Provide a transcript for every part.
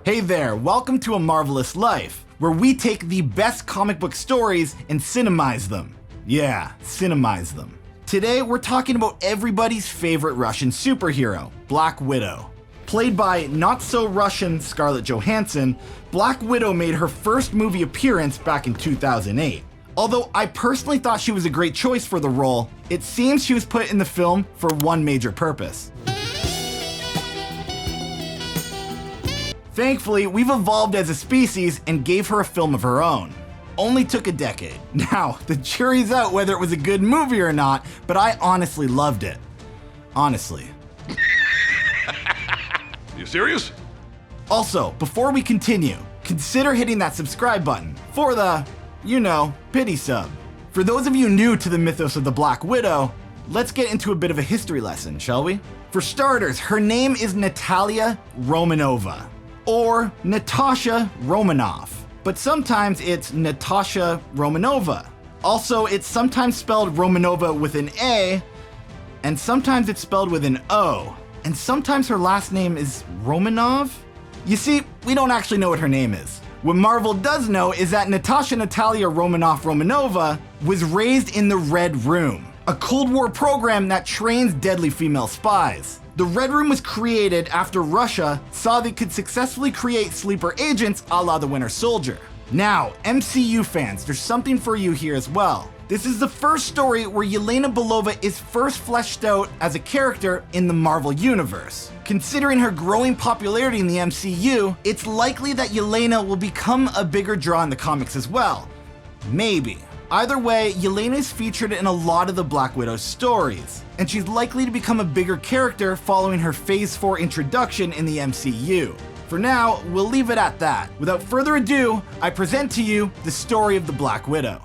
Hey there, welcome to A Marvelous Life, where we take the best comic book stories and cinemize them. Yeah, cinemize them. Today we're talking about everybody's favorite Russian superhero, Black Widow. Played by not-so-Russian Scarlett Johansson, Black Widow made her first movie appearance back in 2008. Although I personally thought she was a great choice for the role, it seems she was put in the film for one major purpose. Thankfully, we've evolved as a species and gave her a film of her own. Only took a decade. Now, the jury's out whether it was a good movie or not, but I honestly loved it. Honestly. You serious? Also, before we continue, consider hitting that subscribe button for the, pity sub. For those of you new to the mythos of the Black Widow, let's get into a bit of a history lesson, shall we? For starters, her name is Natalia Romanova, or Natasha Romanoff, but sometimes it's Natasha Romanova. Also, it's sometimes spelled Romanova with an A, and sometimes it's spelled with an O, and sometimes her last name is Romanov? You see, we don't actually know what her name is. What Marvel does know is that Natasha Natalia Romanoff Romanova was raised in the Red Room, a Cold War program that trains deadly female spies. The Red Room was created after Russia saw they could successfully create sleeper agents a la the Winter Soldier. Now, MCU fans, there's something for you here as well. This is the first story where Yelena Belova is first fleshed out as a character in the Marvel Universe. Considering her growing popularity in the MCU, it's likely that Yelena will become a bigger draw in the comics as well. Maybe. Either way, Yelena is featured in a lot of the Black Widow stories, and she's likely to become a bigger character following her Phase 4 introduction in the MCU. For now, we'll leave it at that. Without further ado, I present to you the story of the Black Widow.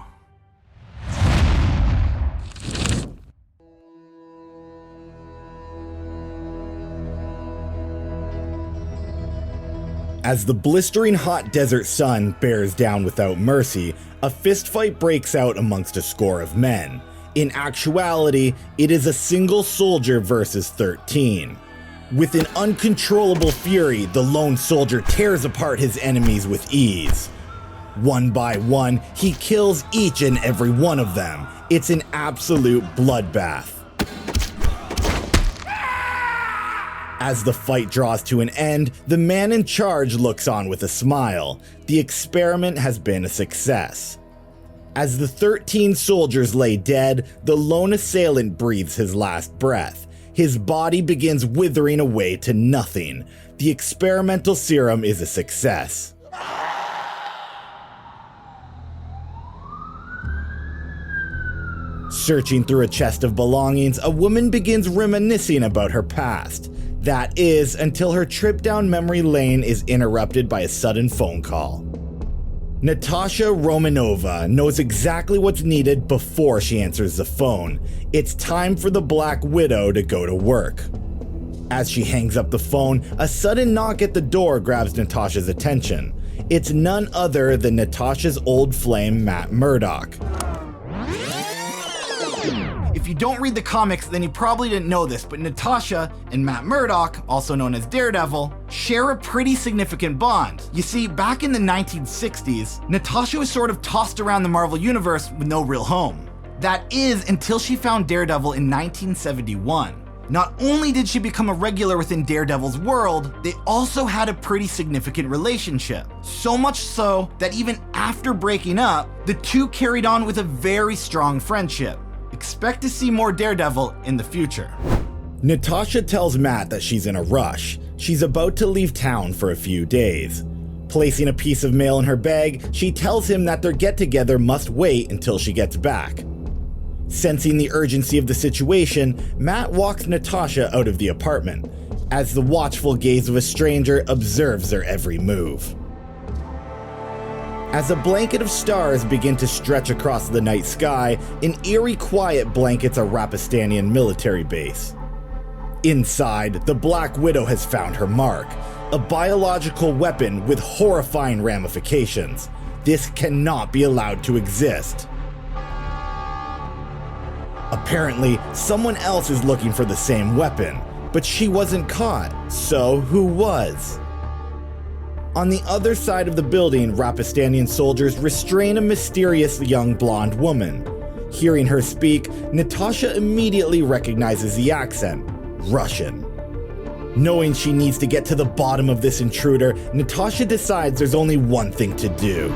As the blistering hot desert sun bears down without mercy, a fistfight breaks out amongst a score of men. In actuality, it is a single soldier versus 13. With an uncontrollable fury, the lone soldier tears apart his enemies with ease. One by one, he kills each and every one of them. It's an absolute bloodbath. As the fight draws to an end, the man in charge looks on with a smile. The experiment has been a success. As the 13 soldiers lay dead, the lone assailant breathes his last breath. His body begins withering away to nothing. The experimental serum is a success. Searching through a chest of belongings, a woman begins reminiscing about her past. That is, until her trip down memory lane is interrupted by a sudden phone call. Natasha Romanova knows exactly what's needed before she answers the phone. It's time for the Black Widow to go to work. As she hangs up the phone, a sudden knock at the door grabs Natasha's attention. It's none other than Natasha's old flame, Matt Murdock. If you don't read the comics, then you probably didn't know this, but Natasha and Matt Murdock, also known as Daredevil, share a pretty significant bond. You see, back in the 1960s, Natasha was sort of tossed around the Marvel Universe with no real home. That is, until she found Daredevil in 1971. Not only did she become a regular within Daredevil's world, they also had a pretty significant relationship. So much so that even after breaking up, the two carried on with a very strong friendship. Expect to see more Daredevil in the future. Natasha tells Matt that she's in a rush. She's about to leave town for a few days. Placing a piece of mail in her bag, she tells him that their get-together must wait until she gets back. Sensing the urgency of the situation, Matt walks Natasha out of the apartment, as the watchful gaze of a stranger observes their every move. As a blanket of stars begin to stretch across the night sky, an eerie quiet blankets a Rapistanian military base. Inside, the Black Widow has found her mark, a biological weapon with horrifying ramifications. This cannot be allowed to exist. Apparently, someone else is looking for the same weapon, but she wasn't caught, so who was? On the other side of the building, Rapistanian soldiers restrain a mysterious young blonde woman. Hearing her speak, Natasha immediately recognizes the accent: Russian. Knowing she needs to get to the bottom of this intruder, Natasha decides there's only one thing to do.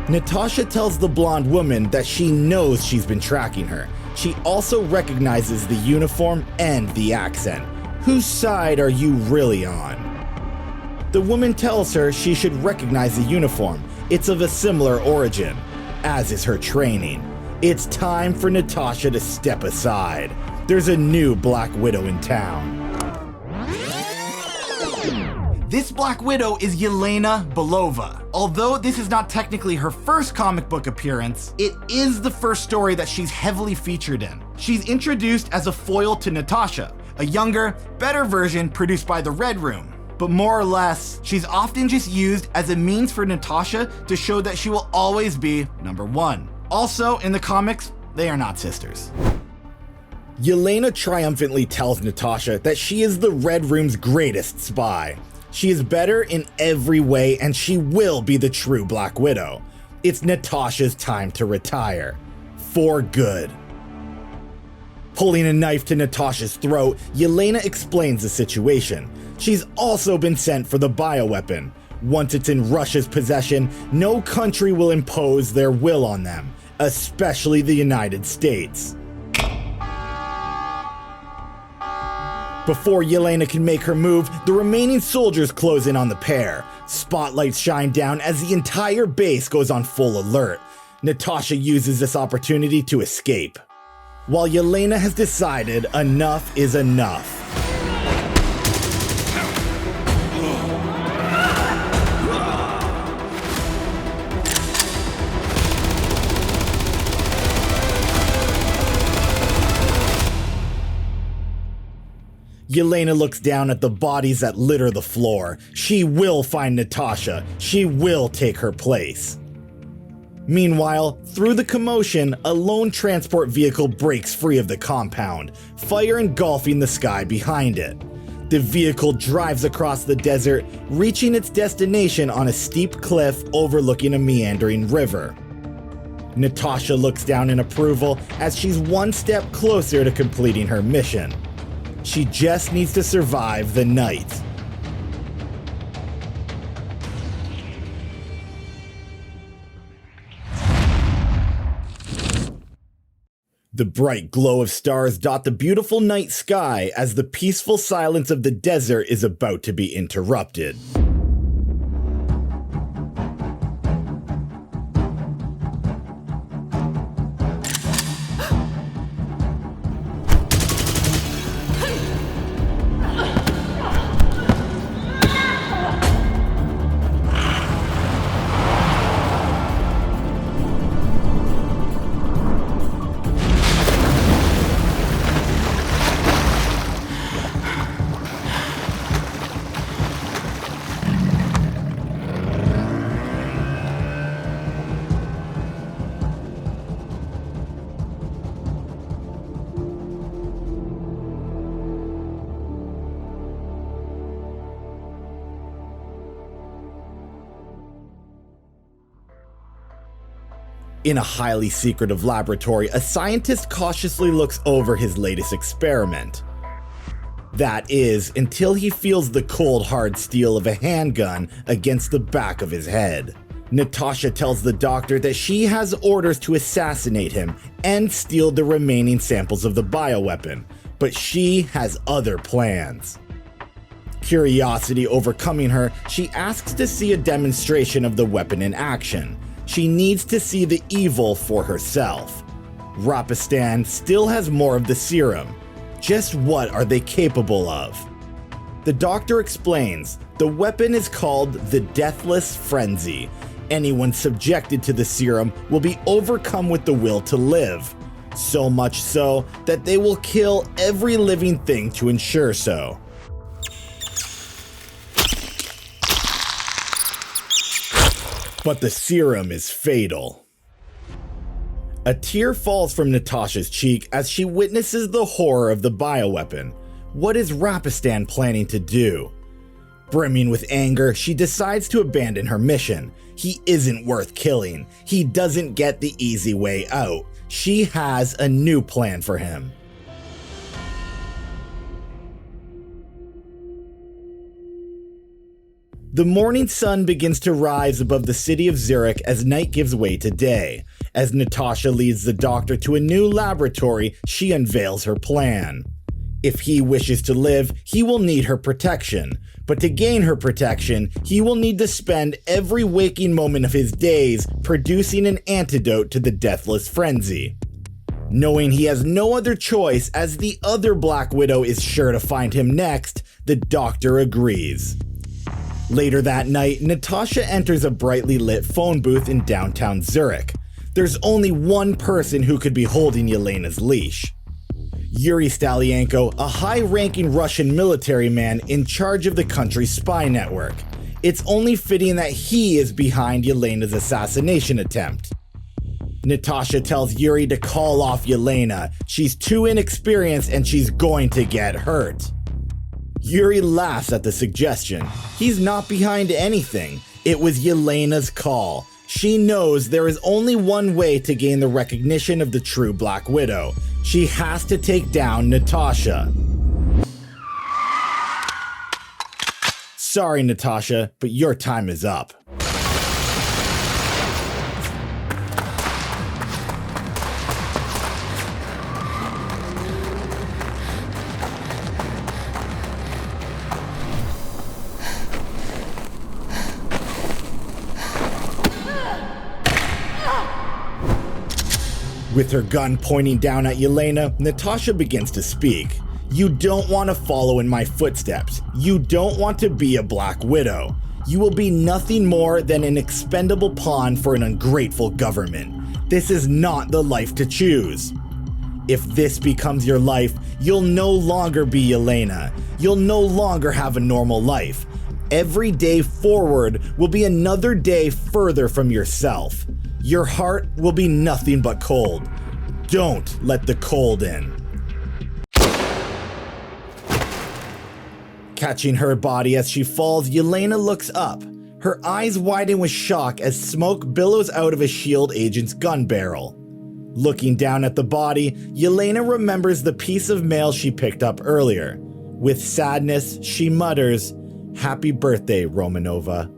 Natasha tells the blonde woman that she knows she's been tracking her. She also recognizes the uniform and the accent. Whose side are you really on? The woman tells her she should recognize the uniform. It's of a similar origin, as is her training. It's time for Natasha to step aside. There's a new Black Widow in town. This Black Widow is Yelena Belova. Although this is not technically her first comic book appearance, it is the first story that she's heavily featured in. She's introduced as a foil to Natasha, a younger, better version produced by the Red Room. But more or less, she's often just used as a means for Natasha to show that she will always be number one. Also, in the comics, they are not sisters. Yelena triumphantly tells Natasha that she is the Red Room's greatest spy. She is better in every way, and she will be the true Black Widow. It's Natasha's time to retire. For good. Pulling a knife to Natasha's throat, Yelena explains the situation. She's also been sent for the bioweapon. Once it's in Russia's possession, no country will impose their will on them, especially the United States. Before Yelena can make her move, the remaining soldiers close in on the pair. Spotlights shine down as the entire base goes on full alert. Natasha uses this opportunity to escape. While Yelena has decided enough is enough. Yelena looks down at the bodies that litter the floor. She will find Natasha. She will take her place. Meanwhile, through the commotion, a lone transport vehicle breaks free of the compound, fire engulfing the sky behind it. The vehicle drives across the desert, reaching its destination on a steep cliff overlooking a meandering river. Natasha looks down in approval as she's one step closer to completing her mission. She just needs to survive the night. The bright glow of stars dot the beautiful night sky as the peaceful silence of the desert is about to be interrupted. In a highly secretive laboratory, a scientist cautiously looks over his latest experiment. That is, until he feels the cold hard steel of a handgun against the back of his head. Natasha tells the doctor that she has orders to assassinate him and steal the remaining samples of the bioweapon, but she has other plans. Curiosity overcoming her, she asks to see a demonstration of the weapon in action. She needs to see the evil for herself. Rapistan still has more of the serum. Just what are they capable of? The doctor explains, the weapon is called the Deathless Frenzy. Anyone subjected to the serum will be overcome with the will to live. So much so that they will kill every living thing to ensure so. But the serum is fatal. A tear falls from Natasha's cheek as she witnesses the horror of the bioweapon. What is Rapistan planning to do? Brimming with anger, she decides to abandon her mission. He isn't worth killing. He doesn't get the easy way out. She has a new plan for him. The morning sun begins to rise above the city of Zurich as night gives way to day. As Natasha leads the doctor to a new laboratory, she unveils her plan. If he wishes to live, he will need her protection. But to gain her protection, he will need to spend every waking moment of his days producing an antidote to the deathless frenzy. Knowing he has no other choice as the other Black Widow is sure to find him next, the doctor agrees. Later that night, Natasha enters a brightly lit phone booth in downtown Zurich. There's only one person who could be holding Yelena's leash. Yuri Stalienko, a high-ranking Russian military man in charge of the country's spy network. It's only fitting that he is behind Yelena's assassination attempt. Natasha tells Yuri to call off Yelena. She's too inexperienced and she's going to get hurt. Yuri laughs at the suggestion. He's not behind anything. It was Yelena's call. She knows there is only one way to gain the recognition of the true Black Widow. She has to take down Natasha. Sorry, Natasha, but your time is up. With her gun pointing down at Yelena, Natasha begins to speak. You don't want to follow in my footsteps. You don't want to be a Black Widow. You will be nothing more than an expendable pawn for an ungrateful government. This is not the life to choose. If this becomes your life, you'll no longer be Yelena. You'll no longer have a normal life. Every day forward will be another day further from yourself. Your heart will be nothing but cold. Don't let the cold in. Catching her body as she falls, Yelena looks up. Her eyes widen with shock as smoke billows out of a SHIELD agent's gun barrel. Looking down at the body, Yelena remembers the piece of mail she picked up earlier. With sadness, she mutters, "Happy birthday, Romanova."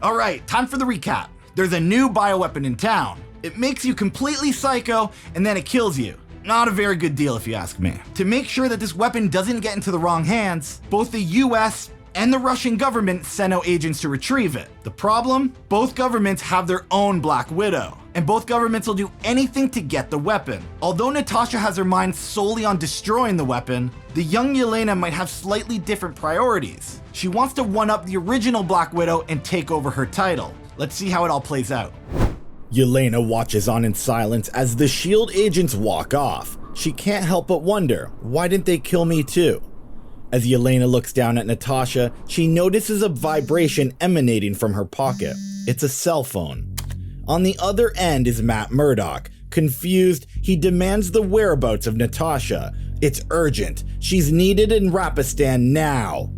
Alright, time for the recap. There's a new bioweapon in town. It makes you completely psycho, and then it kills you. Not a very good deal if you ask me. To make sure that this weapon doesn't get into the wrong hands, both the US and the Russian government sent out agents to retrieve it. The problem? Both governments have their own Black Widow, and both governments will do anything to get the weapon. Although Natasha has her mind solely on destroying the weapon, the young Yelena might have slightly different priorities. She wants to one-up the original Black Widow and take over her title. Let's see how it all plays out. Yelena watches on in silence as the SHIELD agents walk off. She can't help but wonder, why didn't they kill me too? As Yelena looks down at Natasha, she notices a vibration emanating from her pocket. It's a cell phone. On the other end is Matt Murdock. Confused, he demands the whereabouts of Natasha. It's urgent. She's needed in Rapistan now.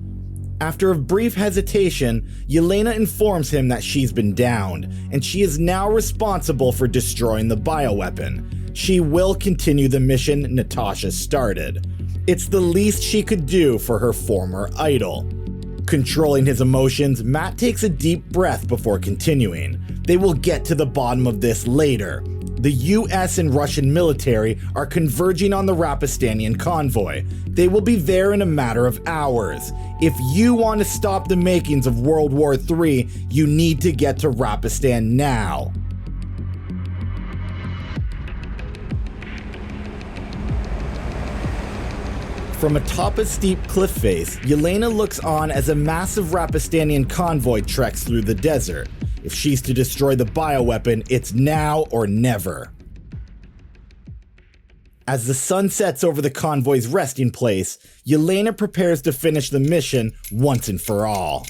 After a brief hesitation, Yelena informs him that she's been downed, and she is now responsible for destroying the bioweapon. She will continue the mission Natasha started. It's the least she could do for her former idol. Controlling his emotions, Matt takes a deep breath before continuing. They will get to the bottom of this later. The US and Russian military are converging on the Rapistanian convoy. They will be there in a matter of hours. If you want to stop the makings of World War III, you need to get to Rapistan now. From atop a steep cliff face, Yelena looks on as a massive Rapistanian convoy treks through the desert. If she's to destroy the bioweapon, it's now or never. As the sun sets over the convoy's resting place, Yelena prepares to finish the mission once and for all.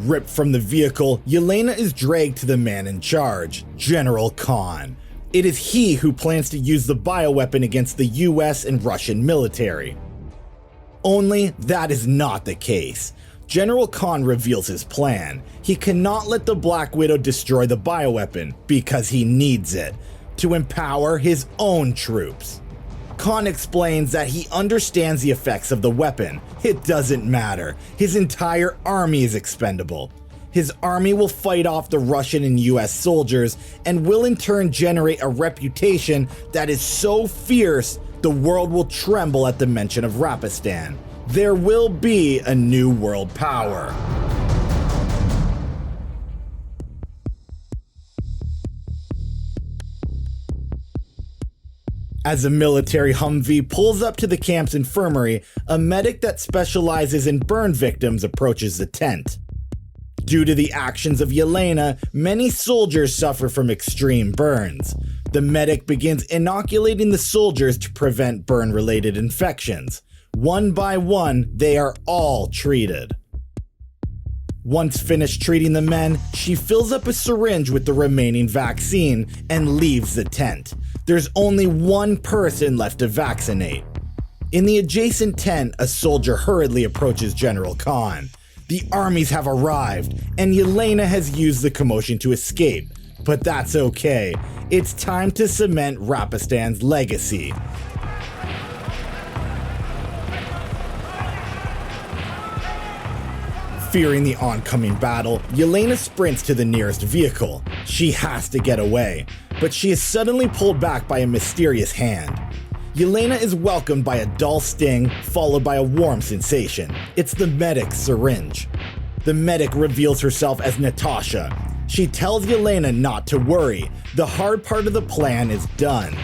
Ripped from the vehicle, Yelena is dragged to the man in charge, General Khan. It is he who plans to use the bioweapon against the US and Russian military. Only that is not the case. General Khan reveals his plan. He cannot let the Black Widow destroy the bioweapon because he needs it to empower his own troops. Khan explains that he understands the effects of the weapon. It doesn't matter. His entire army is expendable. His army will fight off the Russian and US soldiers and will in turn generate a reputation that is so fierce the world will tremble at the mention of Rapistan. There will be a new world power. As a military Humvee pulls up to the camp's infirmary, a medic that specializes in burn victims approaches the tent. Due to the actions of Yelena, many soldiers suffer from extreme burns. The medic begins inoculating the soldiers to prevent burn-related infections. One by one, they are all treated. Once finished treating the men, she fills up a syringe with the remaining vaccine and leaves the tent. There's only one person left to vaccinate. In the adjacent tent, a soldier hurriedly approaches General Khan. The armies have arrived, and Yelena has used the commotion to escape. But that's okay. It's time to cement Rapistan's legacy. Fearing the oncoming battle, Yelena sprints to the nearest vehicle. She has to get away, but she is suddenly pulled back by a mysterious hand. Yelena is welcomed by a dull sting, followed by a warm sensation. It's the medic's syringe. The medic reveals herself as Natasha. She tells Yelena not to worry. The hard part of the plan is done.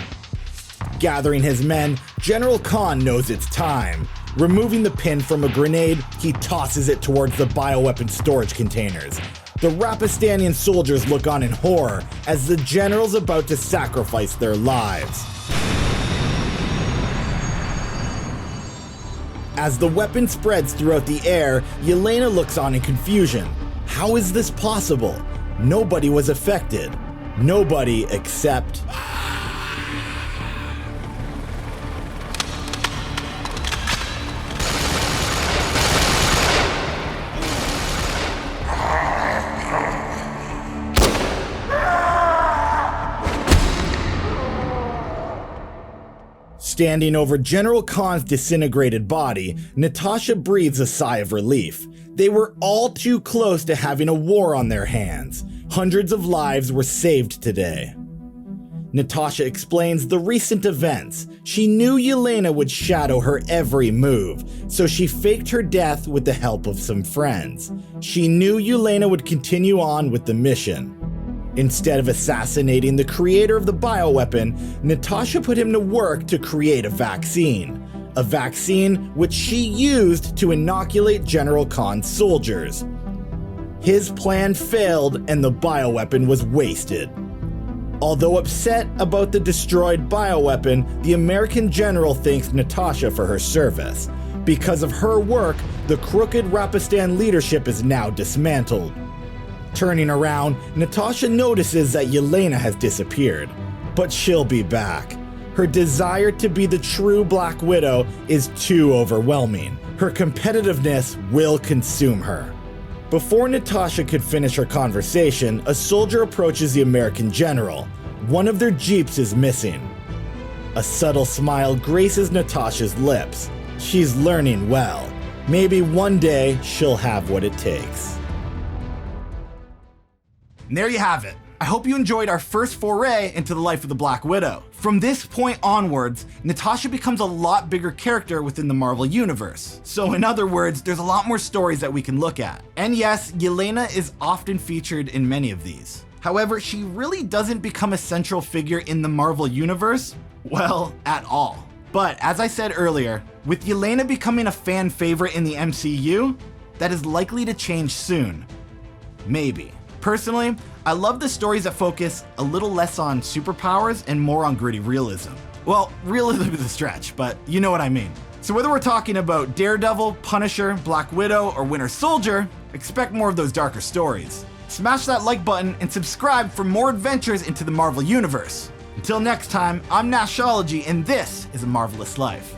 Gathering his men, General Khan knows it's time. Removing the pin from a grenade, he tosses it towards the bioweapon storage containers. The Rapistanian soldiers look on in horror as the general's about to sacrifice their lives. As the weapon spreads throughout the air, Yelena looks on in confusion. How is this possible? Nobody was affected. Nobody except... Standing over General Khan's disintegrated body, Natasha breathes a sigh of relief. They were all too close to having a war on their hands. Hundreds of lives were saved today. Natasha explains the recent events. She knew Yelena would shadow her every move, so she faked her death with the help of some friends. She knew Yelena would continue on with the mission. Instead of assassinating the creator of the bioweapon, Natasha put him to work to create a vaccine. A vaccine which she used to inoculate General Khan's soldiers. His plan failed and the bioweapon was wasted. Although upset about the destroyed bioweapon, the American general thanks Natasha for her service. Because of her work, the crooked Rapistan leadership is now dismantled. Turning around, Natasha notices that Yelena has disappeared, but she'll be back. Her desire to be the true Black Widow is too overwhelming. Her competitiveness will consume her. Before Natasha could finish her conversation, a soldier approaches the American general. One of their jeeps is missing. A subtle smile graces Natasha's lips. She's learning well. Maybe one day she'll have what it takes. And there you have it. I hope you enjoyed our first foray into the life of the Black Widow. From this point onwards, Natasha becomes a lot bigger character within the Marvel Universe. So in other words, there's a lot more stories that we can look at. And yes, Yelena is often featured in many of these. However, she really doesn't become a central figure in the Marvel Universe, well, at all. But as I said earlier, with Yelena becoming a fan favorite in the MCU, that is likely to change soon. Maybe. Personally, I love the stories that focus a little less on superpowers and more on gritty realism. Well, realism is a stretch, but you know what I mean. So whether we're talking about Daredevil, Punisher, Black Widow, or Winter Soldier, Expect more of those darker stories. Smash that like button and subscribe for more adventures into the Marvel Universe. Until next time, I'm Nashology, and this is A Marvelous Life.